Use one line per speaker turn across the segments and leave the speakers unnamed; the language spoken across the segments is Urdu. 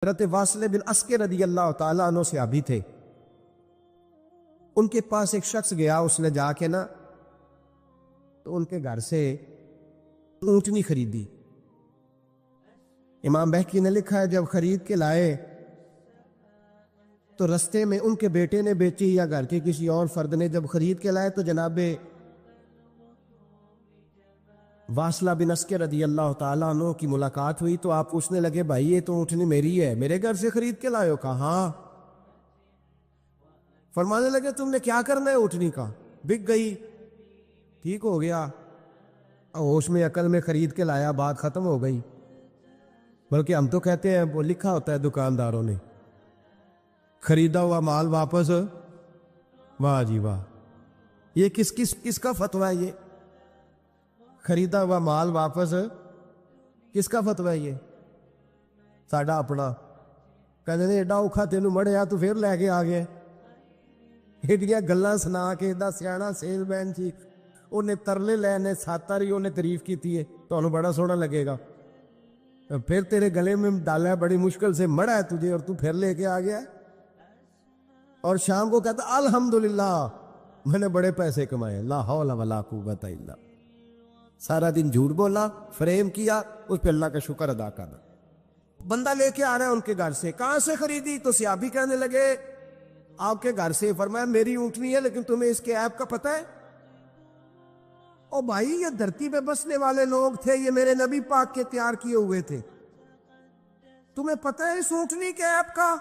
حضرت واصل بن اسقر رضی اللہ تعالیٰ عنہ صحابی تھے. ان کے پاس ایک شخص گیا، اس نے جا کے نا تو ان کے گھر سے اونٹنی خریدی. امام بہقی نے لکھا ہے جب خرید کے لائے تو رستے میں ان کے بیٹے نے بیچی یا گھر کے کسی اور فرد نے جب خرید کے لائے تو جناب واصلہ بن اسقر رضی اللہ تعالیٰ عنہ کی ملاقات ہوئی تو آپ پوچھنے لگے بھائی یہ تو اونٹنی میری ہے، میرے گھر سے خرید کے لائے ہو؟ کہا ہاں. فرمانے لگے تم نے کیا کرنا ہے اونٹنی کا؟ بک گئی، ٹھیک ہو گیا، ہوش میں عقل میں خرید کے لایا، بات ختم ہو گئی. بلکہ ہم تو کہتے ہیں وہ لکھا ہوتا ہے دکانداروں نے خریدا ہوا مال واپس. واہ جی واہ، یہ کس کا فتویٰ ہے؟ یہ خریدا ہوا مال واپس کس کا فتویٰ ہے؟ یہ ساڈا اپنا. کہتے ہیں ایڈا اوکھا تینوں مڑیا تو پھر لے کے آ گیا. ایڈیاں گلاں سنا کے ایڈا سیاح سیل مین سی انہیں ترلے لینے ساتاری انہیں تعریف کی ہے تو بڑا سونا لگے گا. پھر تیرے گلے میں ڈالا ہے بڑی مشکل سے، مڑا ہے تجھے اور تو پھر لے کے آ گیا. اور شام کو کہتا الحمدللہ میں نے بڑے پیسے کمائے، لا حول ولا قوت الا. سارا دن جھوٹ بولا، فریم کیا، اس پہ اللہ کا شکر ادا کرنا. بندہ لے کے آ رہا ہے ان کے گھر سے، کہاں سے خریدی؟ تو صحابی کہنے لگے آپ کے گھر سے. فرمایا میری اونٹنی ہے لیکن تمہیں اس کے عیب کا پتہ ہے؟ او بھائی یہ دھرتی پہ بسنے والے لوگ تھے، یہ میرے نبی پاک کے تیار کیے ہوئے تھے، تمہیں پتہ ہے اس اونٹنی کے عیب کا؟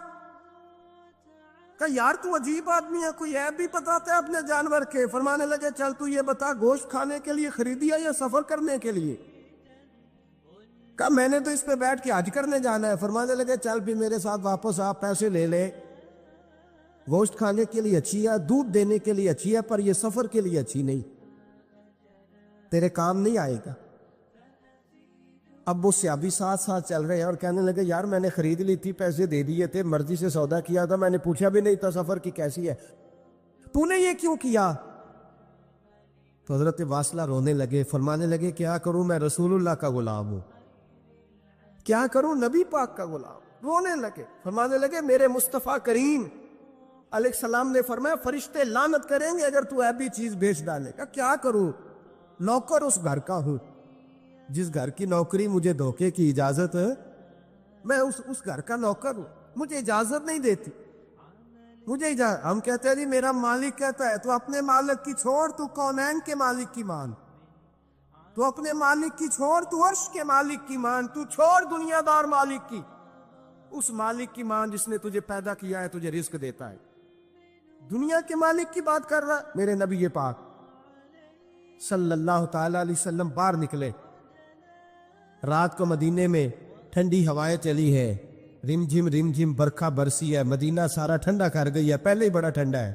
کہ یار تو عجیب آدمی ہے، کوئی عیب بھی بتاتا ہے اپنے جانور کے. فرمانے لگے چل تو یہ بتا گوشت کھانے کے لیے خریدی ہے یا سفر کرنے کے لیے؟ کہا میں نے تو اس پہ بیٹھ کے حج کرنے جانا ہے. فرمانے لگے چل بھی میرے ساتھ واپس آپ پیسے لے لے، گوشت کھانے کے لیے اچھی ہے، دودھ دینے کے لیے اچھی ہے، پر یہ سفر کے لیے اچھی نہیں، تیرے کام نہیں آئے گا. اب وہ صحابی ساتھ ساتھ چل رہے ہیں اور کہنے لگے یار میں نے خرید لی تھی، پیسے دے دیے تھے، مرضی سے سودا کیا تھا، میں نے پوچھا بھی نہیں تھا سفر کی کیسی ہے، تو نے یہ کیوں کیا؟ تو حضرت واصلہ رونے لگے، فرمانے لگے کیا کروں، میں رسول اللہ کا غلام ہوں، کیا کروں، نبی پاک کا غلام. رونے لگے. فرمانے لگے میرے مصطفیٰ کریم علیہ السلام نے فرمایا فرشتے لعنت کریں گے اگر تو ایسی چیز بیچ ڈالے گا. کیا کروں، نوکر اس گھر کا ہوں، جس گھر کی نوکری مجھے دھوکے کی اجازت ہے، میں اس گھر کا نوکر ہوں، مجھے اجازت نہیں دیتی، مجھے اجازت. ہم کہتے ہیں جی میرا مالک کہتا ہے، تو اپنے مالک کی چھوڑ، تو کونین کے مالک کی مان، تو اپنے مالک کی چھوڑ، تو عرش کے مالک کی مان، تو چھوڑ دنیا دار مالک کی، اس مالک کی مان جس نے تجھے پیدا کیا ہے، تجھے رزق دیتا ہے. دنیا کے مالک کی بات کر رہا. میرے نبی پاک صلی اللہ تعالی علیہ وسلم باہر نکلے. رات کو مدینے میں ٹھنڈی ہوائیں چلی ہے، رم جھم برکھا برسی ہے، مدینہ سارا ٹھنڈا کر گئی ہے، پہلے ہی بڑا ٹھنڈا ہے،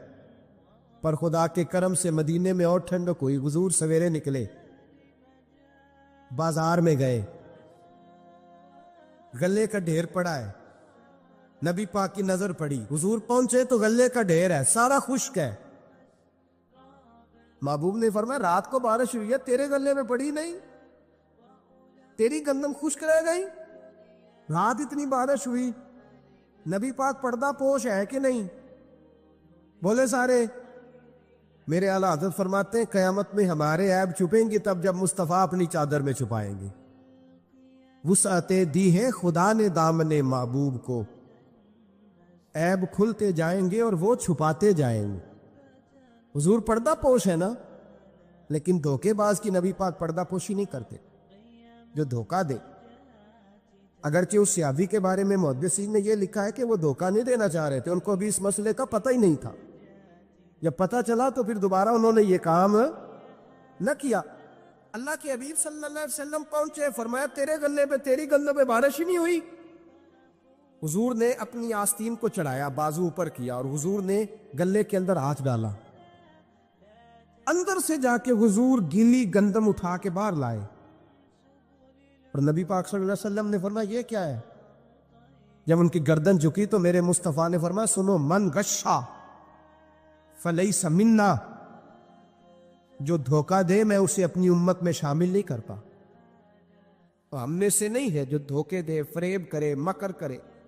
پر خدا کے کرم سے مدینے میں اور ٹھنڈک ہوئی. حضور سویرے نکلے، بازار میں گئے، غلے کا ڈھیر پڑا ہے، نبی پاک کی نظر پڑی. حضور پہنچے تو غلے کا ڈھیر ہے، سارا خشک ہے. محبوب نے فرمایا رات کو بارش ہوئی ہے، تیرے غلے میں پڑی نہیں، تیری گندم خشک رہ گئی. رات اتنی بارش ہوئی، نبی پاک پردہ پوش ہے کہ نہیں؟ بولے سارے. میرے اعلیٰ حضرت فرماتے ہیں قیامت میں ہمارے عیب چھپیں گے تب جب مصطفیٰ اپنی چادر میں چھپائیں گے. وسعتیں دی ہیں خدا نے دامن محبوب کو، عیب کھلتے جائیں گے اور وہ چھپاتے جائیں گے. حضور پردہ پوش ہے نا، لیکن دھوکے باز کی نبی پاک پردہ پوشی نہیں کرتے جو دھوکہ دے. اگرچہ اس صحابی کے بارے میں محدثین نے یہ لکھا ہے کہ وہ دھوکہ نہیں دینا چاہ رہے تھے، ان کو ابھی اس مسئلے کا پتہ ہی نہیں تھا. جب پتہ چلا تو پھر دوبارہ انہوں نے یہ کام نہ کیا. اللہ کے حبیب صلی اللہ علیہ وسلم پہنچے، فرمایا تیرے گلے پہ، تیری گلے پہ بارش ہی نہیں ہوئی. حضور نے اپنی آستین کو چڑھایا، بازو اوپر کیا، اور حضور نے گلے کے اندر ہاتھ ڈالا. اندر سے جا کے حضور گیلی گندم اٹھا کے باہر لائے، اور نبی پاک صلی اللہ علیہ وسلم نے فرمایا یہ کیا ہے؟ جب ان کی گردن جھکی تو میرے مصطفیٰ نے فرمایا سنو، من غشا فلیس منا، جو دھوکہ دے میں اسے اپنی امت میں شامل نہیں کرتا. ہم میں سے نہیں ہے جو دھوکے دے، فریب کرے، مکر کرے.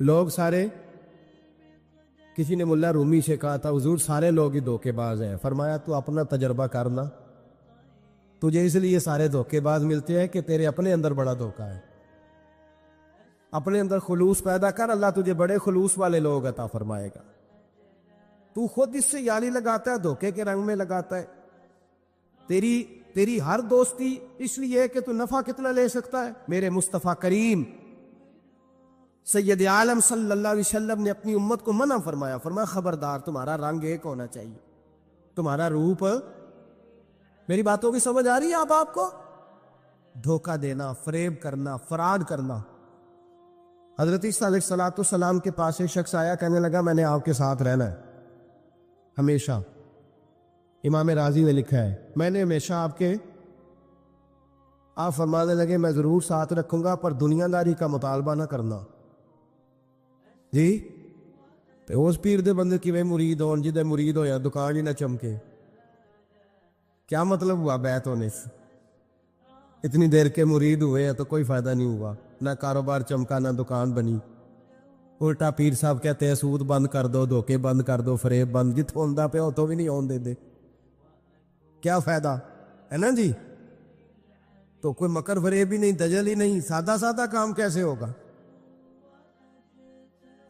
لوگ سارے، کسی نے ملا رومی سے کہا تھا حضور سارے لوگ ہی دھوکے باز ہیں. فرمایا تو اپنا تجربہ کرنا، تجھے اس لیے سارے دھوکے باز ملتے ہیں کہ تیرے اپنے اندر بڑا دھوکا ہے. اپنے اندر خلوص پیدا کر، اللہ تجھے بڑے خلوص والے لوگ عطا فرمائے گا. تو خود اس سے یاری لگاتا ہے، دھوکے کے رنگ میں لگاتا ہے. تیری ہر دوستی اس لیے کہ تو نفع کتنا لے سکتا ہے. میرے مصطفیٰ کریم سید عالم صلی اللہ علیہ وسلم نے اپنی امت کو منع فرمایا. فرمایا خبردار، تمہارا رنگ ایک ہونا چاہیے، تمہارا روپ. میری باتوں کی سمجھ آ رہی ہے آپ کو؟ دھوکہ دینا، فریب کرنا، فراڈ کرنا. حضرت عیسیٰ علیہ السلام کے پاس ایک شخص آیا، کہنے لگا میں نے آپ کے ساتھ رہنا ہے ہمیشہ. امام راضی نے لکھا ہے میں نے ہمیشہ آپ فرمانے لگے میں ضرور ساتھ رکھوں گا پر دنیا داری کا مطالبہ نہ کرنا. جی تو اس پیر دے بندے کی مرید ہو، جدے مرید ہو یا دکان ہی نہ چمکے. کیا مطلب ہوا بیعت ہونے سے؟ اتنی دیر کے مرید ہوئے ہیں تو کوئی فائدہ نہیں ہوا، نہ کاروبار چمکا نہ دکان بنی. الٹا پیر صاحب کہتے ہیں سود بند کر دو، دھوکے بند کر دو، فریب بند. جتوں ہوندہ پہ ہو تو بھی نہیں ہون دے. کیا فائدہ ہے نا جی؟ تو کوئی مکر فریب ہی نہیں، دجل ہی نہیں، سادہ سادہ کام کیسے ہوگا؟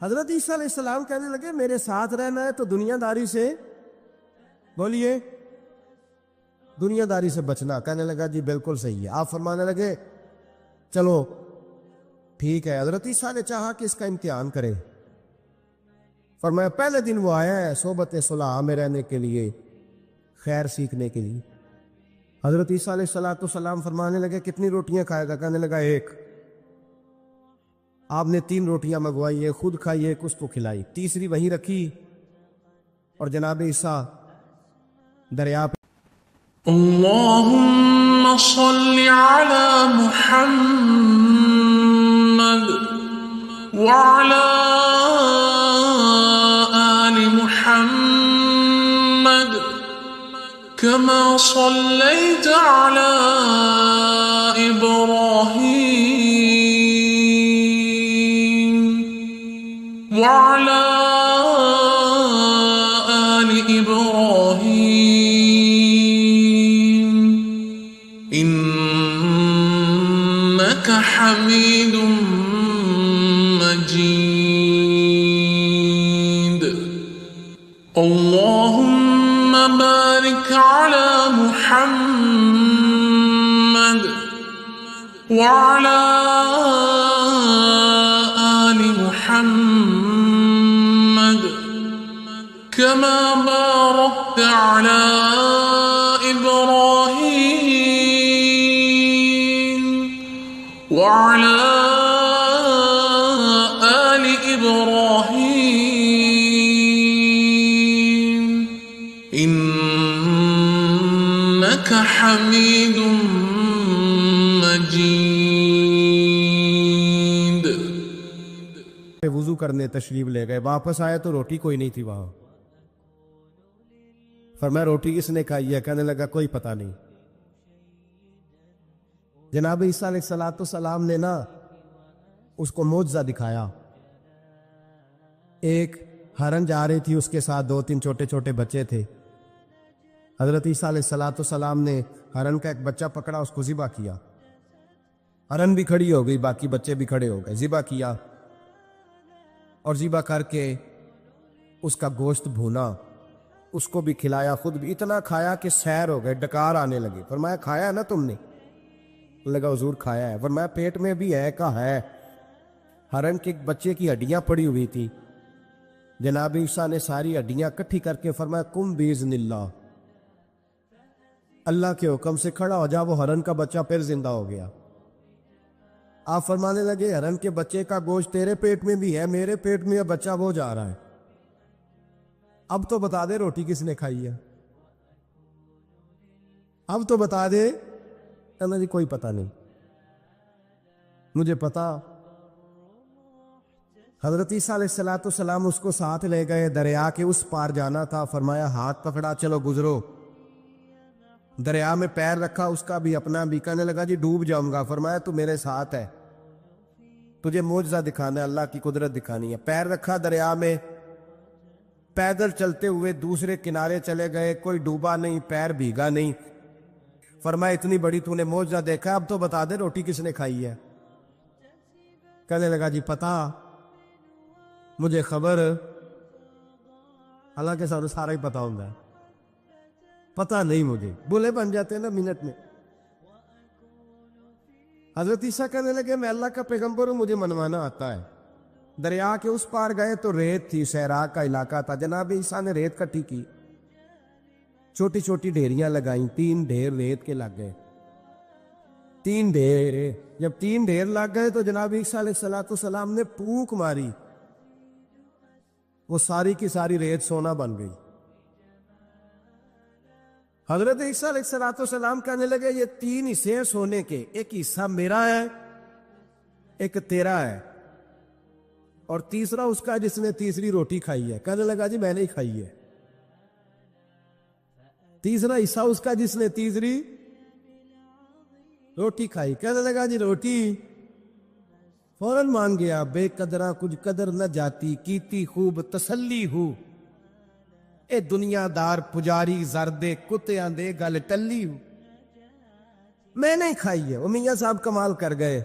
حضرت عیسیٰ علیہ السلام کہنے لگے میرے ساتھ رہنا ہے تو دنیا داری سے، بولیے، دنیا داری سے بچنا. کہنے لگا جی بالکل صحیح ہے. آپ فرمانے لگے چلو ٹھیک ہے. حضرت عیسیٰ نے چاہا کہ اس کا امتحان کرے. فرمایا پہلے دن وہ آیا ہے صحبت صلح میں رہنے کے لیے، خیر سیکھنے کے لیے. حضرت عیسیٰ علیہ السلام فرمانے لگے کتنی روٹیاں کھائے گا؟ کہنے لگا ایک. آپ نے 3 روٹیاں منگوائی، ایک خود کھائی، ایک اس کو کھلائی، تیسری وہیں رکھی اور جناب عیسیٰ دریا پہ.
اللهم صل على محمد وعلى آل محمد كما صليت على إبراهيم وعلى آل إبراهيم إنك حميد مجيد. اللهم بارك على محمد وعلى آل محمد كما باركت على إبراهيم وعلى آل إبراهيم إنك حميد مجيد.
وضو کرنے تشریف لے گئے، واپس آئے تو روٹی کوئی نہیں تھی وہاں. فرمایا روٹی کس نے کھائی ہے؟ کہنے لگا کوئی پتہ نہیں. جناب عیسیٰ علیہ السلام نے نا اس کو معجزہ دکھایا. ایک ہرن جا رہی تھی، اس کے ساتھ 2-3 چھوٹے چھوٹے بچے تھے. حضرت عیسیٰ علیہ السلام نے ہرن کا ایک بچہ پکڑا، اس کو ذبح کیا. ہرن بھی کھڑی ہو گئی، باقی بچے بھی کھڑے ہو گئے. ذبح کیا اور ذبح کر کے اس کا گوشت بھونا، اس کو بھی کھلایا، خود بھی اتنا کھایا کہ سیر ہو گئے، ڈکار آنے لگے. فرمایا کھایا نا تم نے؟ لگا حضور کھایا ہے. فرمایا پیٹ میں بھی ہے؟ کہا ہے. ہرن کے بچے کی ہڈیاں پڑی ہوئی تھی. جناب عیسیٰ نے ساری ہڈیاں کٹھی کر کے فرمایا کم باذن اللہ، اللہ کے حکم سے کھڑا ہو جا. وہ ہرن کا بچہ پھر زندہ ہو گیا. آپ فرمانے لگے ہرن کے بچے کا گوشت تیرے پیٹ میں بھی ہے، میرے پیٹ میں بچہ وہ جا رہا ہے. اب تو بتا دے روٹی کس نے کھائی ہے؟ اب تو بتا دے. کہنا جی کوئی پتہ نہیں، مجھے پتا. حضرت عیسیٰ علیہ السلام اس کو ساتھ لے گئے، دریا کے اس پار جانا تھا. فرمایا ہاتھ پکڑا چلو گزرو. دریا میں پیر رکھا، اس کا بھی اپنا بھی. کہنے لگا جی ڈوب جاؤں گا. فرمایا تو میرے ساتھ ہے. تجھے معجزہ دکھانا ہے، اللہ کی قدرت دکھانی ہے۔ پیر رکھا دریا میں، پیدل چلتے ہوئے دوسرے کنارے چلے گئے، کوئی ڈوبا نہیں، پیر بھیگا نہیں۔ فرمایا اتنی بڑی تو نے معجزہ دیکھا، اب تو بتا دے روٹی کس نے کھائی ہے؟ کہنے لگا جی پتا، مجھے خبر، حالانکہ سارا ہی پتا ہوتا ہے، پتا نہیں مجھے، بولے بن جاتے ہیں نا منٹ میں۔ حضرت عیسیٰ کہنے لگے میں اللہ کا پیغمبر ہوں، مجھے منوانا آتا ہے۔ دریا کے اس پار گئے تو ریت تھی، صحرا کا علاقہ تھا، جناب عیسیٰ نے ریت کٹھی کی، چھوٹی چھوٹی ڈھیریاں لگائیں، 3 ڈھیر ریت کے لگ گئے، 3 ڈھیر۔ جب 3 ڈھیر لگ گئے تو جناب عیسیٰ علیہ السلام نے پھونک ماری، وہ ساری کی ساری ریت سونا بن گئی۔ حضرت عیسیٰ علیہ السلام کہنے لگے یہ 3 حصے ہیں سونے کے، ایک حصہ میرا ہے، ایک تیرا ہے، اور تیسرا اس کا جس نے تیسری روٹی کھائی ہے۔ کہنے لگا جی میں نے ہی کھائی ہے۔ تیسرا حصہ اس کا جس نے تیسری روٹی کھائی۔ کہنے لگا جی روٹی، فوراً مان گیا، بے قدرہ کچھ قدر نہ جاتی، کیتی خوب تسلی ہو، اے دنیا دار پجاری زردے کتیاں دے گل ٹلی ہو، میں نہیں کھائی ہے۔ وہ میاں صاحب کمال کر گئے،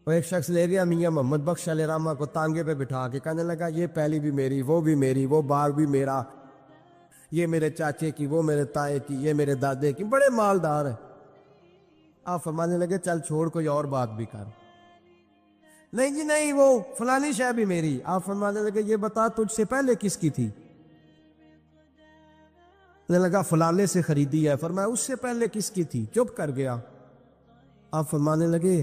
وہ ایک شخص لے گیا میاں محمد بخش علیہ رحمہ کو تانگے پہ بٹھا کے، کہنے لگا یہ پہلی بھی میری، وہ بھی میری، وہ باغ بھی میرا، یہ میرے چاچے کی، وہ میرے تائے کی، یہ میرے دادے کی، بڑے مالدار ہیں۔ آپ فرمانے لگے چل چھوڑ کوئی اور بات بھی کر۔ نہیں جی نہیں، وہ فلانی شے بھی میری۔ آپ فرمانے لگے یہ بتا تجھ سے پہلے کس کی تھی؟ کہنے لگا فلانے سے خریدی ہے۔ فرمایا اس سے پہلے کس کی تھی؟ چپ کر گیا۔ آپ فرمانے لگے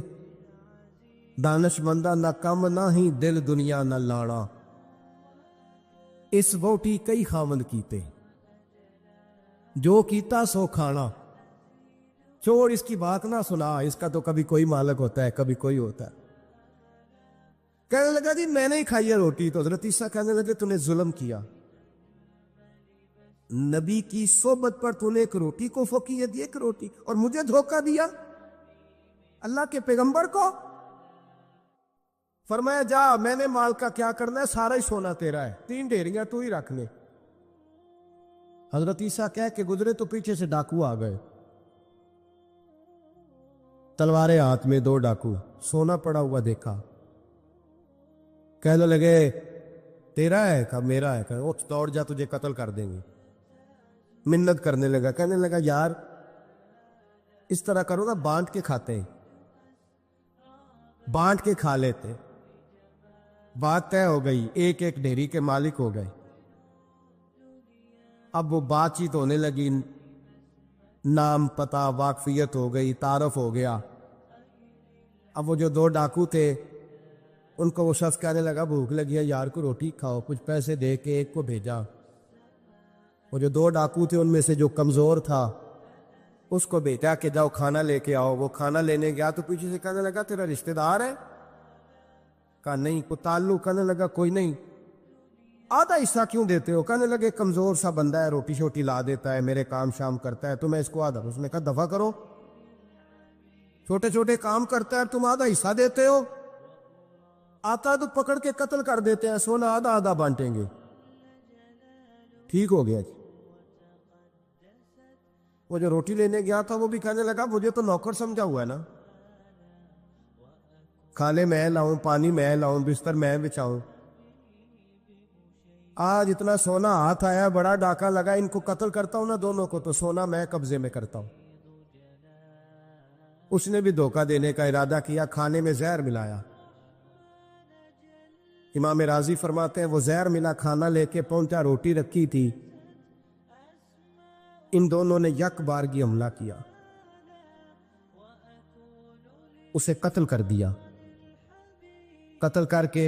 دانش مندہ نہ کم نہ ہی دل دنیا نہ لانا، اس ووٹی کئی خاوند کیتے، جو کیتا سو کھانا، چھوڑ اس کی بات نہ سنا، اس کا تو کبھی کوئی مالک ہوتا ہے کبھی کوئی ہوتا ہے۔ کہنے لگا جی میں نے ہی کھائی ہے روٹی۔ تو حضرت عیسیٰ کہنے لگے تو نے ظلم کیا، نبی کی صحبت پر تو نے ایک روٹی کو فوقیت دی، ایک روٹی، اور مجھے دھوکہ دیا اللہ کے پیغمبر کو۔ فرمایا جا، میں نے مال کا کیا کرنا ہے، سارا ہی سونا تیرا ہے، 3 ڈھیریاں تو ہی رکھ لے۔ حضرت عیسیٰ کہہ کے گزرے تو پیچھے سے ڈاکو آ گئے، تلواریں ہاتھ میں، 2 ڈاکو، سونا پڑا ہوا دیکھا، کہنے لگے تیرا ہے؟ کہا میرا ہے۔ کہا اٹھ دوڑ جا، تجھے قتل کر دیں گے۔ منت کرنے لگا، کہنے لگا یار اس طرح کرو نا، بانٹ کے کھاتے ہیں، بانٹ کے کھا لیتے۔ بات طے ہو گئی، ایک ایک ڈھیری کے مالک ہو گئے۔ اب وہ بات چیت ہونے لگی، نام پتہ واقفیت ہو گئی، تعارف ہو گیا۔ اب وہ جو 2 ڈاکو تھے ان کو وہ شخص کہنے لگا بھوک لگی ہے یار کو روٹی کھاؤ، کچھ پیسے دے کے ایک کو بھیجا۔ وہ جو 2 ڈاکو تھے ان میں سے جو کمزور تھا اس کو بھیجا کہ جاؤ کھانا لے کے آؤ۔ وہ کھانا لینے گیا تو پیچھے سے کہنے لگا تیرا رشتہ دار ہے؟ کہا نہیں، کوئی تعلق؟ کہنے لگا کوئی نہیں۔ آدھا حصہ کیوں دیتے ہو؟ کہنے لگے کمزور سا بندہ ہے، روٹی شوٹی لا دیتا ہے، میرے کام شام کرتا ہے، تو میں اس کو آدھا۔ اس نے کہا دفع کرو، چھوٹے چھوٹے کام کرتا ہے تم آدھا حصہ دیتے ہو، آتا تو پکڑ کے قتل کر دیتے ہیں، سونا آدھا آدھا بانٹیں گے۔ ٹھیک ہو گیا جی۔ وہ جو روٹی لینے گیا تھا وہ بھی کہنے لگا مجھے تو نوکر سمجھا ہوا ہے نا، کھانے میں لاؤں، پانی میں لاؤں، بستر میں بچھاؤں، آج اتنا سونا ہاتھ آیا، بڑا ڈاکہ لگا، ان کو قتل کرتا ہوں نا دونوں کو تو سونا میں قبضے میں کرتا ہوں۔ اس نے بھی دھوکہ دینے کا ارادہ کیا، کھانے میں زہر ملایا۔ امام راضی فرماتے ہیں وہ زہر ملا کھانا لے کے پہنچا، روٹی رکھی تھی، ان دونوں نے یک بارگی حملہ کیا، اسے قتل کر دیا۔ قتل کر کے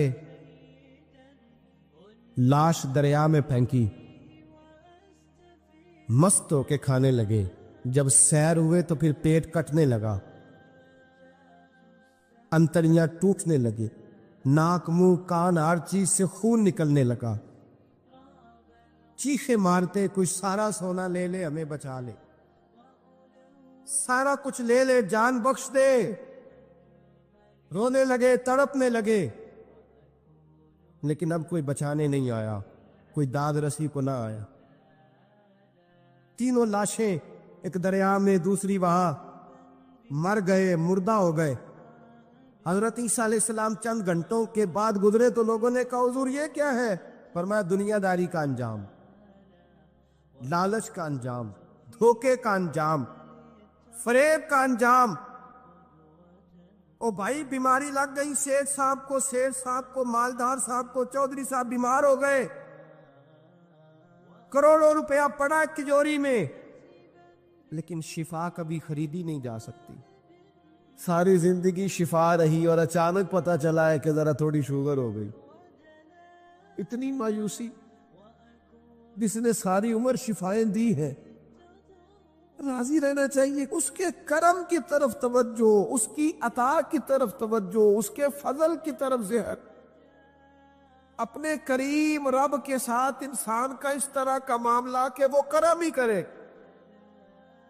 لاش دریا میں پھینکی، مست ہو کے کھانے لگے۔ جب سیر ہوئے تو پھر پیٹ کٹنے لگا، انتڑیاں ٹوٹنے لگی، ناک منہ کان ہر چیز سے خون نکلنے لگا، چیخے مارتے کچھ سارا سونا لے لے ہمیں بچا لے، سارا کچھ لے لے جان بخش دے۔ رونے لگے، تڑپنے لگے، لیکن اب کوئی بچانے نہیں آیا، کوئی داد رسی کو نہ آیا۔ تینوں لاشیں ایک دریا میں، دوسری وہاں، مر گئے، مردہ ہو گئے۔ حضرت عیسیٰ علیہ السلام چند گھنٹوں کے بعد گزرے تو لوگوں نے کہا حضور یہ کیا ہے؟ فرمایا دنیا داری کا انجام، لالچ کا انجام، دھوکے کا انجام، فریب کا انجام۔ او بھائی بیماری لگ گئی سیٹھ صاحب کو، مالدار صاحب کو، چودھری صاحب بیمار ہو گئے، کروڑوں روپیہ پڑا تجوری میں، لیکن شفا کبھی خریدی نہیں جا سکتی۔ ساری زندگی شفا رہی اور اچانک پتہ چلا ہے کہ ذرا تھوڑی شوگر ہو گئی۔ اتنی مایوسی، جس نے ساری عمر شفائیں دی ہے۔ راضی رہنا چاہیے، اس کے کرم کی طرف توجہ، اس کی عطا کی طرف توجہ، اس کے فضل کی طرف ذہن۔ اپنے کریم رب کے ساتھ انسان کا اس طرح کا معاملہ کہ وہ کرم ہی کرے،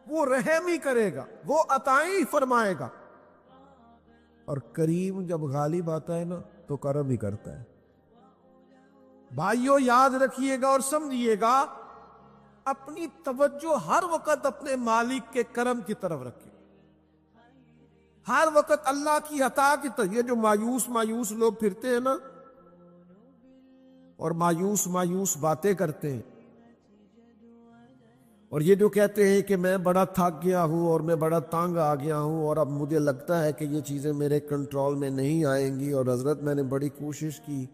وہ رحم ہی کرے گا، وہ عطائیں ہی فرمائے گا۔ اور کریم جب غالب آتا ہے نا تو کرم ہی کرتا ہے۔ بھائیو یاد رکھیے گا اور سمجھیے گا، اپنی توجہ ہر وقت اپنے مالک کے کرم کی طرف رکھیں، ہر وقت اللہ کی عطا کی طرف۔ یہ جو مایوس لوگ پھرتے ہیں نا اور مایوس باتیں کرتے ہیں، اور یہ جو کہتے ہیں کہ میں بڑا تھک گیا ہوں اور میں بڑا تانگ آ گیا ہوں اور اب مجھے لگتا ہے کہ یہ چیزیں میرے کنٹرول میں نہیں آئیں گی، اور حضرت میں نے بڑی کوشش کی،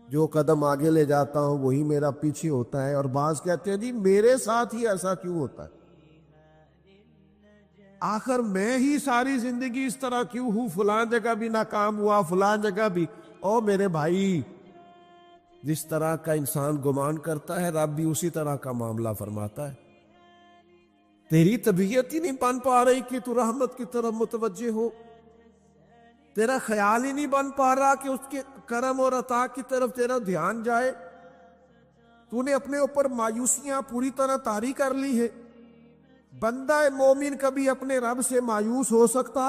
جو قدم آگے لے جاتا ہوں وہی میرا پیچھے ہوتا ہے۔ اور بعض کہتے ہیں جی میرے ساتھ ہی ایسا کیوں ہوتا ہے، آخر میں ہی ساری زندگی اس طرح کیوں ہوں، فلاں جگہ بھی ناکام ہوا، فلاں جگہ بھی۔ او میرے بھائی، جس طرح کا انسان گمان کرتا ہے رب بھی اسی طرح کا معاملہ فرماتا ہے۔ تیری طبیعت ہی نہیں بن پا رہی کہ تو رحمت کی طرف متوجہ ہو، تیرا خیال ہی نہیں بن پا رہا کہ اس کے کرم اور عطا کی طرف تیرا دھیان جائے، تو نے اپنے اوپر مایوسیاں پوری طرح طاری کر لی ہے۔ بندہ مومن کبھی اپنے رب سے مایوس ہو سکتا؟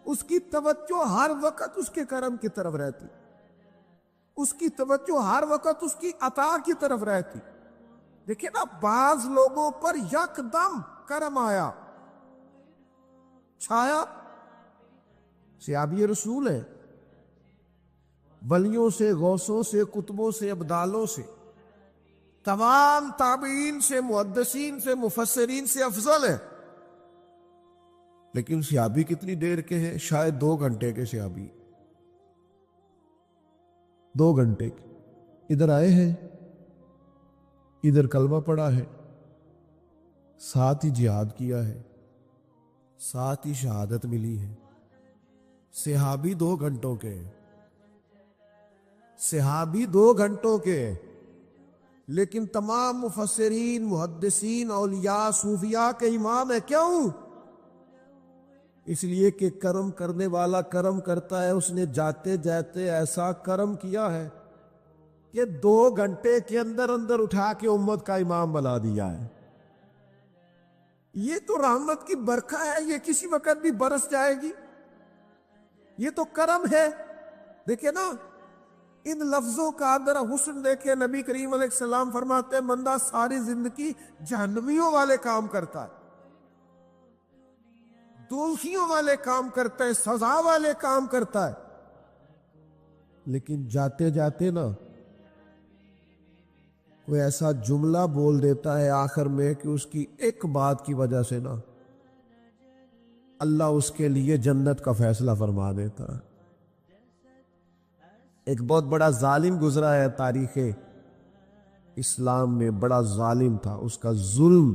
اس کی توجہ ہر وقت اس کے کرم کی طرف رہتی، اس کی توجہ ہر وقت اس کی عطا کی طرف رہتی۔ دیکھیں نا، بعض لوگوں پر یکدم کرم آیا، چھایا، صحابی رسول ہے، ولیوں سے، غوثوں سے، کتبوں سے، ابدالوں سے، تمام تابعین سے، محدثین سے، مفسرین سے افضل ہے، لیکن صحابی کتنی دیر کے ہیں؟ شاید 2 گھنٹے کے صحابی، 2 گھنٹے کے، ادھر آئے ہیں، ادھر کلمہ پڑھا ہے، ساتھ ہی جہاد کیا ہے، ساتھ ہی شہادت ملی ہے۔ صحابی 2 گھنٹوں کے، صحابی 2 گھنٹوں کے، لیکن تمام مفسرین، محدثین، اولیاء، صوفیاء کے امام ہے۔ کیوں؟ اس لیے کہ کرم کرنے والا کرم کرتا ہے، اس نے جاتے جاتے ایسا کرم کیا ہے کہ 2 گھنٹے کے اندر اٹھا کے امت کا امام بنا دیا ہے۔ یہ تو رحمت کی برکھا ہے، یہ کسی وقت بھی برس جائے گی، یہ تو کرم ہے۔ دیکھیں نا، ان لفظوں کا ذرا حسن دیکھیں۔ نبی کریم علیہ السلام فرماتے ہیں بندہ ساری زندگی جہنمیوں والے کام کرتا ہے، دوزخیوں والے کام کرتا ہے، سزا والے کام کرتا ہے، لیکن جاتے جاتے نا کوئی ایسا جملہ بول دیتا ہے آخر میں کہ اس کی ایک بات کی وجہ سے نا اللہ اس کے لیے جنت کا فیصلہ فرما دیتا ہے۔ ایک بہت بڑا ظالم گزرا ہے تاریخ اسلام میں، بڑا ظالم تھا، اس کا ظلم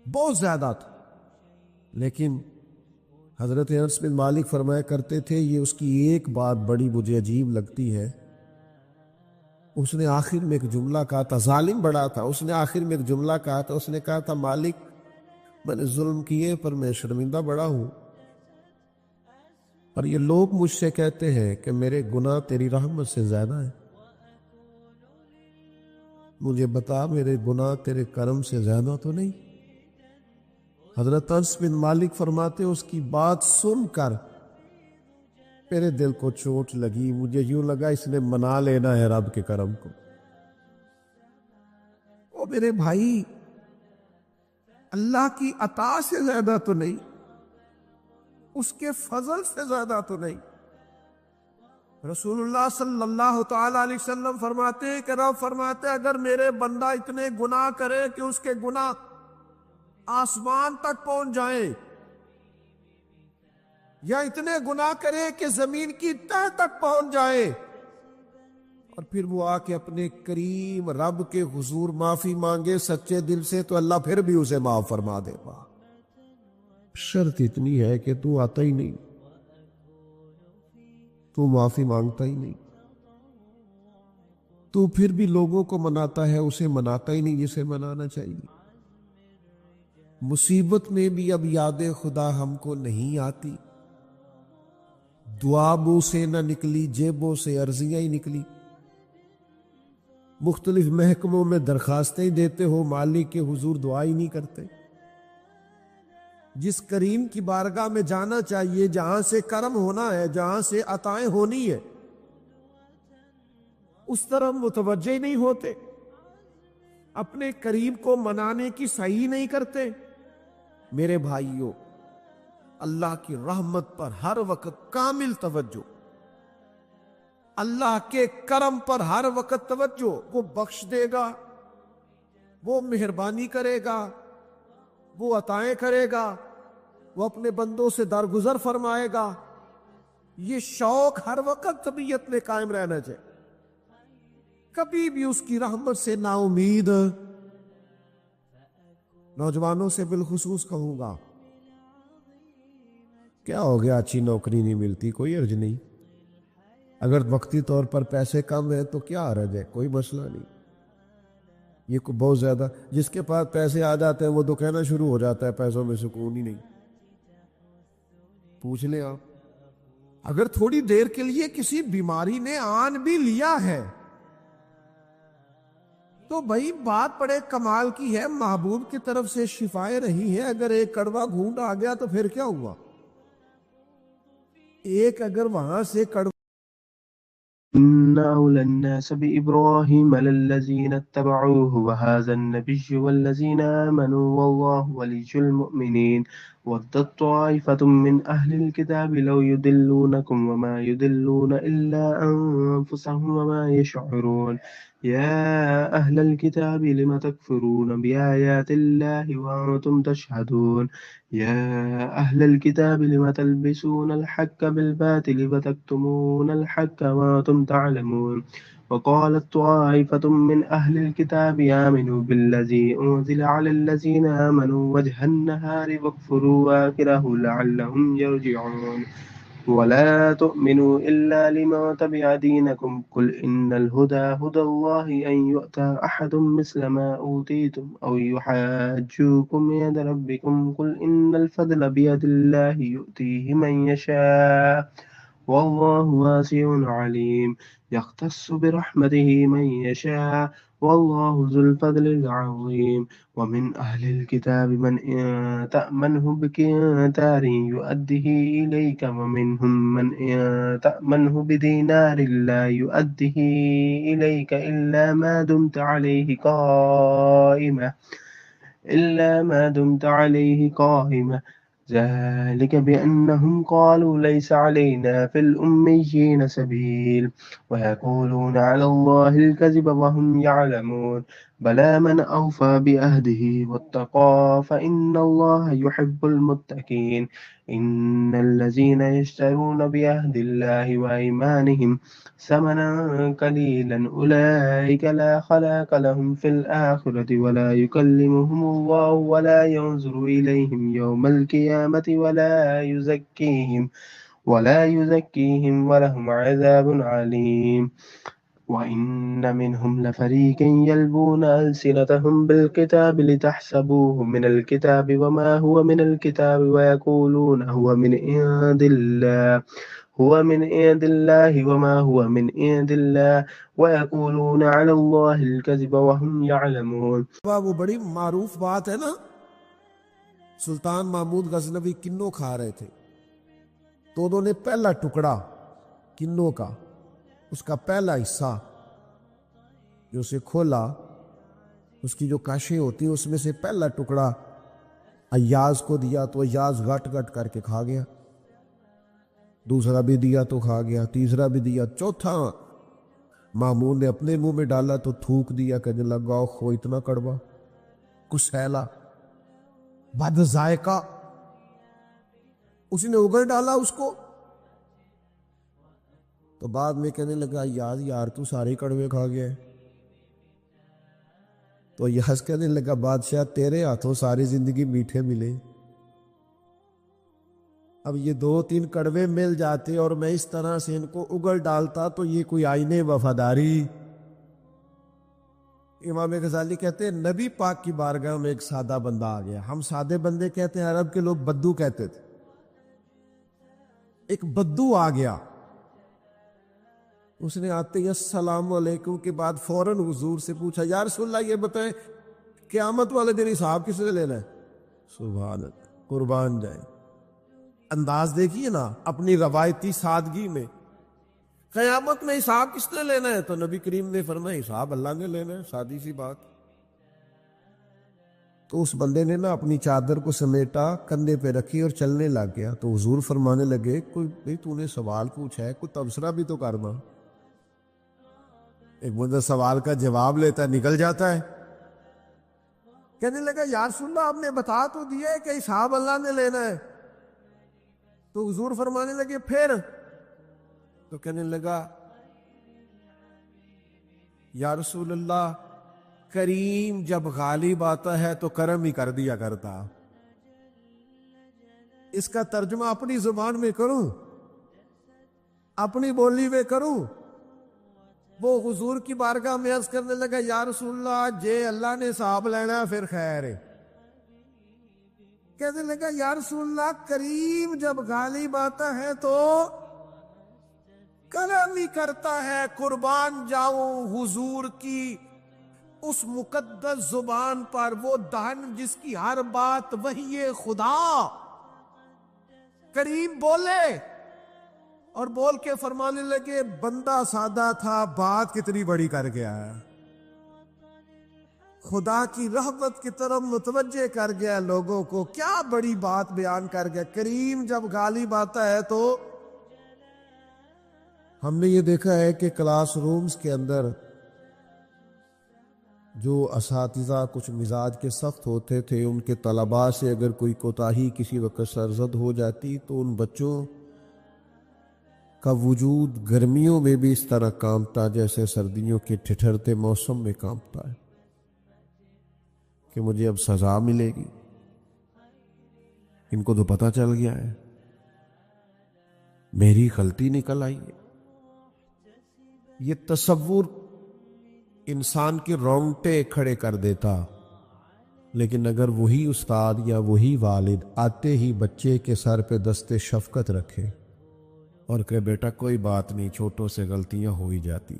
بہت زیادہ تھا، لیکن حضرت انس بن مالک فرمایا کرتے تھے یہ اس کی ایک بات بڑی مجھے عجیب لگتی ہے، اس نے آخر میں ایک جملہ کہا تھا، ظالم بڑا تھا، اس نے آخر میں ایک جملہ کہا تھا، اس نے کہا تھا مالک میں نے ظلم کیے پر میں شرمندہ بڑا ہوں، اور یہ لوگ مجھ سے کہتے ہیں کہ میرے گناہ تیری رحمت سے زیادہ ہیں، مجھے بتا میرے گناہ تیرے کرم سے زیادہ تو نہیں؟ حضرت انس بن مالک فرماتے اس کی بات سن کر میرے دل کو چوٹ لگی، مجھے یوں لگا اس نے منا لینا ہے رب کے کرم کو۔ او میرے بھائی، اللہ کی عطا سے زیادہ تو نہیں، اس کے فضل سے زیادہ تو نہیں۔ رسول اللہ صلی اللہ تعالی علیہ وسلم فرماتے ہیں کہ رب فرماتے اگر میرے بندہ اتنے گناہ کرے کہ اس کے گناہ آسمان تک پہنچ جائیں، یا اتنے گناہ کرے کہ زمین کی تہ تک پہنچ جائے، اور پھر وہ آ کے اپنے کریم رب کے حضور معافی مانگے سچے دل سے، تو اللہ پھر بھی اسے معاف فرما دے گا۔ شرط اتنی ہے کہ تو آتا ہی نہیں، تو معافی مانگتا ہی نہیں، تو پھر بھی لوگوں کو مناتا ہے، اسے مناتا ہی نہیں جسے منانا چاہیے۔ مصیبت میں بھی اب یاد خدا ہم کو نہیں آتی، دعا منہ سے نہ نکلی، جیبوں سے عرضیاں ہی نکلی، مختلف محکموں میں درخواستیں دیتے ہو، مالک کے حضور دعا ہی نہیں کرتے۔ جس کریم کی بارگاہ میں جانا چاہیے، جہاں سے کرم ہونا ہے، جہاں سے عطائیں ہونی ہے، اس طرف متوجہ ہی نہیں ہوتے، اپنے کریم کو منانے کی صحیح نہیں کرتے۔ میرے بھائیوں، اللہ کی رحمت پر ہر وقت کامل توجہ، اللہ کے کرم پر ہر وقت توجہ، وہ بخش دے گا، وہ مہربانی کرے گا، وہ عطائیں کرے گا، وہ اپنے بندوں سے درگزر فرمائے گا۔ یہ شوق ہر وقت طبیعت میں قائم رہنا چاہیے، کبھی بھی اس کی رحمت سے نا امید۔ نوجوانوں سے بالخصوص کہوں گا، کیا ہو گیا اچھی نوکری نہیں ملتی، کوئی عرض نہیں، اگر وقتی طور پر پیسے کم ہیں تو کیا عرض ہے، کوئی مسئلہ نہیں۔ یہ کو بہت زیادہ جس کے پاس پیسے آ جاتے ہیں وہ تو کہنا شروع ہو جاتا ہے پیسوں میں سکون ہی نہیں۔ پوچھ لیں آپ، اگر تھوڑی دیر کے لیے کسی بیماری نے آن بھی لیا ہے تو بھائی بات بڑے کمال کی ہے، محبوب کی طرف سے شفائیں رہی ہیں، اگر ایک کڑوا گھونٹ آ گیا تو پھر کیا ہوا؟ ایک اگر وہاں سے کڑوا
إن أولى الناس بإبراهيم للذين اتبعوه وهذا النبي والذين آمنوا والله ولي المؤمنين ودت طائفة من أهل الكتاب لو يضلونكم وما يضلون إلا أنفسهم وما يشعرون يا أهل الكتاب لم تكفرون بآيات الله وأنتم تشهدون يا أهل الكتاب لم تلبسون الحق بالباطل وتكتمون الحق وأنتم تعلمون وقالت طائفة من أهل الكتاب آمنوا بالذي أنزل على الذين آمنوا وجه النهار واكفروا آخره لعلهم يرجعون ولا تؤمنوا إلا لمن تبع دينكم قل إن الهدى هدى الله أن يؤتى أحد مثل ما أوتيتم أو يحاجوكم عند ربكم قل إن الفضل بيد الله يؤتيه من يشاء والله واسع عليم يختص برحمته من يشاء والله ذو الفضل العظيم ومن أهل الكتاب من إن تأمنه بقنطار يؤده إليك ومنهم من إن تأمنه بدينار لا يؤده إليك إلا ما دمت عليه قائمة ذلك بأنهم قالوا ليس علينا في الأميين سبيل ويقولون على الله الكذب وهم يعلمون بلى من أوفى بعهده واتقى فإن الله يحب المتقين إن الذين يشترون بعهد الله وأيمانهم ثمنا قليلا أولئك لا خلاق لهم في الآخرة ولا يكلمهم الله ولا ينظر إليهم يوم القيامة ولا يزكيهم ولهم عذاب عليم وإن منهم لفريقا يلبون ألسنتهم بالكتاب لتحسبوه من الكتاب وما هو من الكتاب ويقولون هو من عند الله وما هو من عند الله ويقولون على الله الكذب وهم يعلمون۔
وہ بڑی معروف بات ہے نا، سلطان محمود غزنوی کنو کھا رہے تھے، تو انہوں نے پہلا ٹکڑا کنو کا، اس کا پہلا حصہ جو اسے کھولا، اس کی جو کاشیں ہوتی ہیں اس میں سے پہلا ٹکڑا ایاز کو دیا تو ایاز گٹ گٹ کر کے کھا گیا، دوسرا بھی دیا تو کھا گیا، تیسرا بھی دیا، چوتھا مامون نے اپنے منہ میں ڈالا تو تھوک دیا، کہنے لگا خو اتنا کڑوا، کسیلا، بد ذائقہ، اس نے اگل ڈالا اس کو، تو بعد میں کہنے لگا یار تو سارے کڑوے کھا گیا ہے، تو یاز کہنے لگا بادشاہ تیرے ہاتھوں ساری زندگی میٹھے ملے، اب یہ 2-3 کڑوے مل جاتے اور میں اس طرح سے ان کو اگل ڈالتا تو یہ کوئی آئینے وفاداری۔ امام غزالی کہتے ہیں نبی پاک کی بارگاہ میں ایک سادہ بندہ آ گیا، ہم سادے بندے کہتے ہیں، عرب کے لوگ بدو کہتے تھے، ایک بدو آ گیا، اس نے آتے ہی السلام علیکم کے بعد فوراً حضور سے پوچھا یا رسول اللہ یہ بتائیں قیامت والے دن حساب کس نے لینا ہے؟ سبحان اللہ، قربان جائیں، انداز دیکھیے نا اپنی روایتی سادگی میں، قیامت میں حساب کس نے لینا ہے؟ تو نبی کریم نے فرمایا حساب اللہ نے لینا ہے، سادی سی بات۔ تو اس بندے نے نا اپنی چادر کو سمیٹا، کندھے پہ رکھی اور چلنے لگ گیا، تو حضور فرمانے لگے کوئی بھئی تو نے سوال پوچھا ہے، کوئی تبصرہ بھی تو کرنا، ایک بندہ سوال کا جواب لیتا ہے نکل جاتا ہے۔ کہنے لگا یا رسول اللہ آپ نے بتا تو دیا ہے کہ حساب اللہ نے لینا ہے، تو حضور فرمانے لگے پھر؟ تو کہنے لگا یا رسول اللہ کریم جب غالب آتا ہے تو کرم ہی کر دیا کرتا۔ اس کا ترجمہ اپنی زبان میں کروں، اپنی بولی میں کروں، وہ حضور کی بارگاہ میں عرض کرنے لگا یا رسول اللہ جے اللہ نے حساب لینا پھر خیر ہے۔ کہنے لگا یا رسول اللہ کریم جب غالب آتا ہے تو کرم ہی کرتا ہے، قربان جاؤں حضور کی اس مقدس زبان پر، وہ دہن جس کی ہر بات وحی خدا، کریم بولے اور بول کے فرمانے لگے بندہ سادہ تھا بات کتنی بڑی کر گیا ہے، خدا کی رحمت کی طرف متوجہ کر گیا لوگوں کو، کیا بڑی بات بیان کر گیا۔ کریم جب غالب آتا ہے تو ہم نے یہ دیکھا ہے کہ کلاس رومز کے اندر جو اساتذہ کچھ مزاج کے سخت ہوتے تھے، ان کے طلباء سے اگر کوئی کوتاہی کسی وقت سرزد ہو جاتی تو ان بچوں کا وجود گرمیوں میں بھی اس طرح کانپتا جیسے سردیوں کے ٹھٹھرتے موسم میں کانپتا ہے کہ مجھے اب سزا ملے گی۔ ان کو تو پتہ چل گیا ہے میری غلطی نکل آئی ہے۔ یہ تصور انسان کے رونگٹے کھڑے کر دیتا، لیکن اگر وہی استاد یا وہی والد آتے ہی بچے کے سر پہ دست شفقت رکھے اور کہ بیٹا کوئی بات نہیں، چھوٹوں سے غلطیاں ہو ہی جاتی،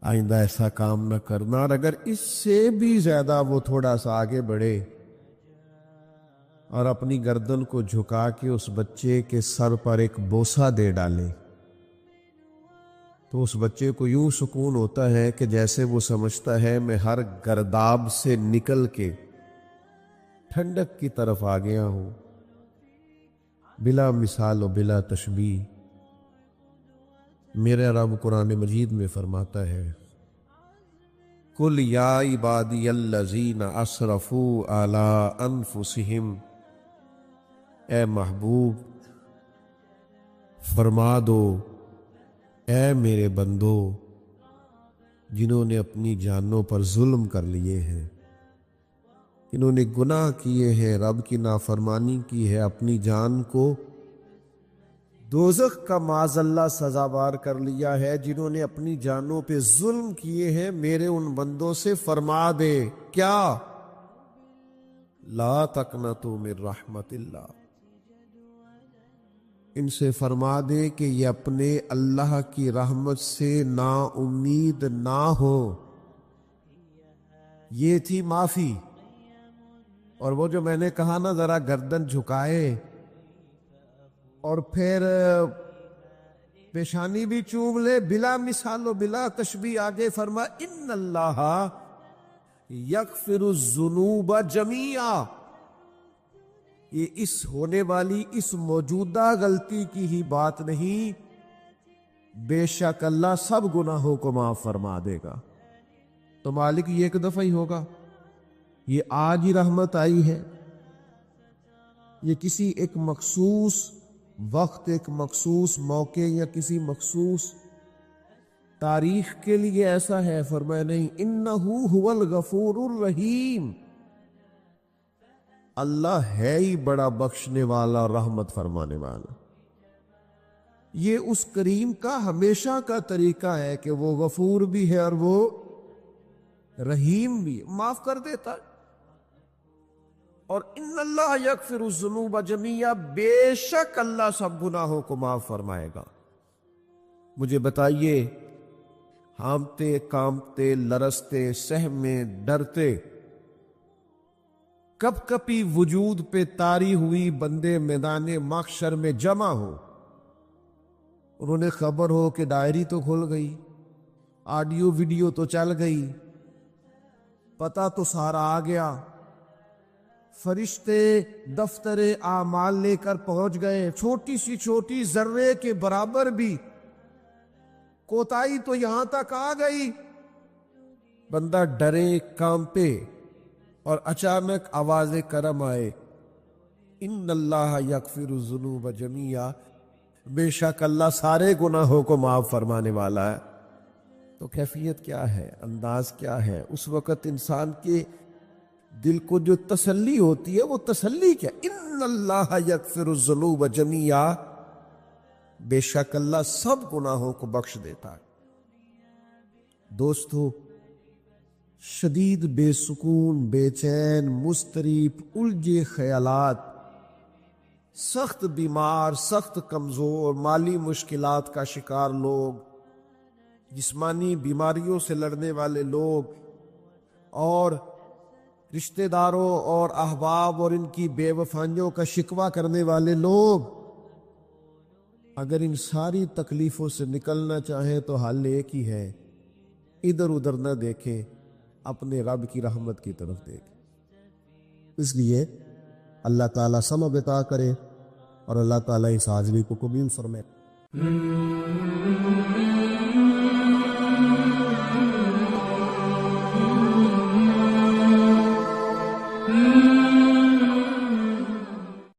آئندہ ایسا کام نہ کرنا، اور اگر اس سے بھی زیادہ وہ تھوڑا سا آگے بڑھے اور اپنی گردن کو جھکا کے اس بچے کے سر پر ایک بوسہ دے ڈالے تو اس بچے کو یوں سکون ہوتا ہے کہ جیسے وہ سمجھتا ہے میں ہر گرداب سے نکل کے ٹھنڈک کی طرف آ گیا ہوں، بلا مثال و بلا تشبیہ۔ میرا رب قرآن مجید میں فرماتا ہے قُلْ يَا عِبَادِيَ الَّذِينَ أَسْرَفُوا عَلَىٰ أَنفُسِهِمْ، اے محبوب فرما دو اے میرے بندو جنہوں نے اپنی جانوں پر ظلم کر لیے ہیں، انہوں نے گناہ کیے ہیں، رب کی نافرمانی کی ہے، اپنی جان کو دوزخ کا معاذ اللہ سزاوار کر لیا ہے، جنہوں نے اپنی جانوں پہ ظلم کیے ہیں، میرے ان بندوں سے فرما دے کیا لا تقنطوا من رحمت اللہ، ان سے فرما دے کہ یہ اپنے اللہ کی رحمت سے نا امید نہ ہو۔ یہ تھی معافی، اور وہ جو میں نے کہا نا ذرا گردن جھکائے اور پھر پیشانی بھی چوم لے، بلا مثال و بلا تشبیہ آگے فرما ان اللہ یغفر الذنوب جمیعا، یہ اس ہونے والی اس موجودہ غلطی کی ہی بات نہیں، بے شک اللہ سب گناہوں کو معاف فرما دے گا۔ تو مالک یہ ایک دفعہ ہی ہوگا، یہ آج ہی رحمت آئی ہے، یہ کسی ایک مخصوص وقت، ایک مخصوص موقع یا کسی مخصوص تاریخ کے لیے ایسا ہے؟ فرمایا نہیں، انہو هو الغفور الرحیم، اللہ ہے ہی بڑا بخشنے والا، رحمت فرمانے والا۔ یہ اس کریم کا ہمیشہ کا طریقہ ہے کہ وہ غفور بھی ہے اور وہ رحیم بھی ہے، معاف کر دیتا ہے۔ اور ان اللہ یغفر الذنوب جمیعا، بے شک اللہ سب گناہوں کو معاف فرمائے گا۔ مجھے بتائیے، ہانپتے کانپتے لرزتے سہمے ڈرتے کب کپی وجود پہ طاری ہوئی بندے میدان محشر میں جمع ہو، انہوں نے خبر ہو کہ ڈائری تو کھل گئی، آڈیو ویڈیو تو چل گئی، پتہ تو سارا آ گیا، فرشتے دفتر اعمال لے کر پہنچ گئے، چھوٹی سی چھوٹی ذرے کے برابر بھی کوتاہی تو یہاں تک آ گئی، بندہ ڈرے کانپے اور اچانک آواز کرم آئے، ان اللہ یغفر الذنوب جمیعا، بے شک اللہ سارے گناہوں کو معاف فرمانے والا ہے۔ تو کیفیت کیا ہے، انداز کیا ہے؟ اس وقت انسان کے دل کو جو تسلی ہوتی ہے، وہ تسلی کیا؟ ان اللہ یغفر الذنوب جمیعا، بے شک اللہ سب گناہوں کو بخش دیتا ہے۔ دوستو، شدید بے سکون، بے چین، مضطرب، الجھے خیالات، سخت بیمار، سخت کمزور، مالی مشکلات کا شکار لوگ، جسمانی بیماریوں سے لڑنے والے لوگ، اور رشتہ داروں اور احباب اور ان کی بے وفائیوں کا شکوہ کرنے والے لوگ، اگر ان ساری تکلیفوں سے نکلنا چاہیں تو حل ایک ہی ہے، ادھر ادھر نہ دیکھیں، اپنے رب کی رحمت کی طرف دیکھیں۔ اس لیے اللہ تعالیٰ سمجھ عطا کرے اور اللہ تعالیٰ اس حاضری کو قبول فرمائے۔